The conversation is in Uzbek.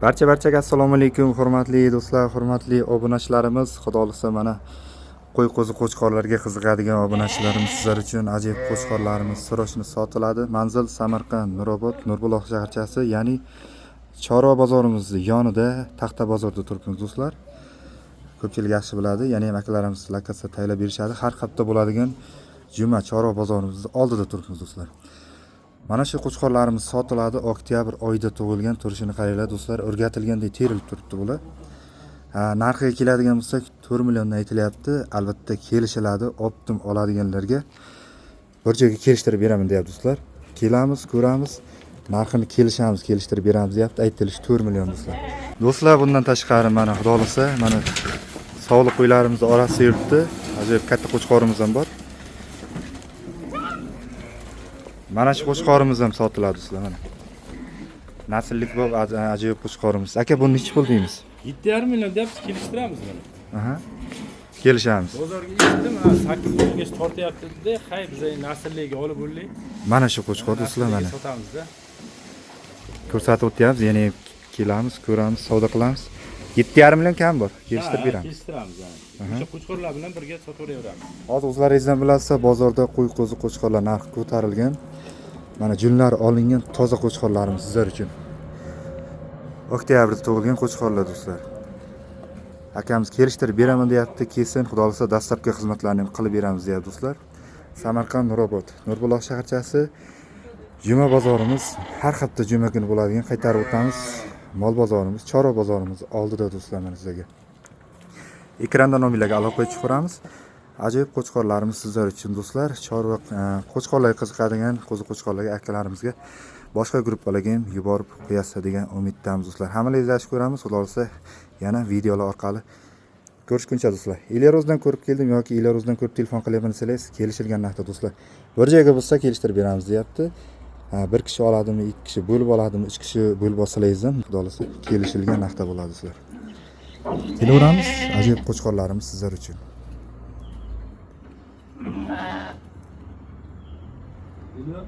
Barchaga assalomu alaykum, hurmatli do'stlar, hurmatli obunachilarimiz. Xudo xolisa mana qo'y qo'zi qo'chqorlarga qiziqadigan obunachilarimiz sizlar uchun ajoyib qo'chqorlarimiz srochni sotiladi. Manzil Samarqand, Nurobod, Nurbuloq shaharchasi, ya'ni Chorva bozorimizning yonida, Taxta bozorda turibmiz do'stlar. Ko'pchilik yaxshi biladi, ya'ni ham akalarimiz lokatsiya tayyorlab berishadi. Har hafta bo'ladigan juma Chorva bozorimizning oldida turibmiz do'stlar. Mana shu qo'chqorlarimiz sotiladi. Oktyabr oyida tug'ilgan, turishini qaranglar do'stlar. O'rgatilgandek terilib turibdi bular. Narxiga keladigan bo'lsak 4 milliondan aytilyapti. Albatta kelishiladi. Optim oladiganlarga bir joyga kelishtirib beraman deyapti do'stlar. Kelamiz, ko'ramiz. Narxini kelishtirib beramiz deyapti. Aytilish 4 million do'stlar. Do'stlar, bundan tashqari mana xudo xolisa, mana sog'liq qo'ylarimiz orasida yuribdi. Ajoyib katta qo'chqorimiz ham bor. Mana shu qo'chqorimiz ham sotiladi do'stlar mana. Nasllik bo'lib ajoyib qo'chqorimiz. Aka, buni nechi pul deymiz? 7,5 million deyapsiz, kelishtiramiz buni. Kelishamiz. Bozorga eshitdim, 8 millionga tortyapti-da, hay biz naslligiga olib o'rlik. Mana shu qo'chqor do'stlar mana. Sotamiz-da. Ko'rsatib o'tyapmiz, ya'ni kelamiz, ko'ramiz, savdo qilamiz. 7,5 million kam bor, kelishtirib beramiz. Kelishtiramiz yani. O'sha qo'chqorlar bilan birga sotaveramiz. Hozir o'zlaringizdan bilasizlar, bozorda qo'y qo'zi qo'chqorlar narxi ko'tarilgan. Mana junlar olingan toza qo'chqorlarimiz sizlar uchun. Oktyabrda tug'ilgan qo'chqorlar do'stlar. Akamiz kelishtirib beraman deyapti, kelsin, xudo xolisa dastlabki xizmatlarni ham qilib beramiz deyapti do'stlar. Samarqand, Nurobod, Nurbuloq shaharchasi, juma bozorimiz har hafta juma kuni bo'ladigan, qaytarib o'tamiz. Mol bozorimiz, Chorva bozorimiz oldida do'stlar mana sizlarga. Ekranda nomerlarga aloqa qilib ko'ramiz. Ajoyib qo'chqorlarimiz sizlar uchun do'stlar. Chorva qo'chqorlarga qiziqadigan qo'chqorlarga akalarimizga boshqa gruppalarga ham yuborib qo'yasiz degan umiddamiz do'stlar. Hammalaringizni yaxshi ko'ramiz. Xudo xolisa yana videolar orqali ko'rishguncha do'stlar. Ilerozdan ko'rib keldim yoki Ilerozdan ko'rib telefon qilyapman desangiz, kelishilgan narxda do'stlar. Bir joyga bo'lsa kelishtirib beramiz deyapti. Bir kishi oladimi, ikki kishi bo'lib oladimi, uch kishi bo'lib olsalaringizdan xudo xolisa kelishilgan narxda bo'ladi do'stlar. Kelaveramiz, ajoyib qo'chqorlarimiz sizlar uchun. Biliyor?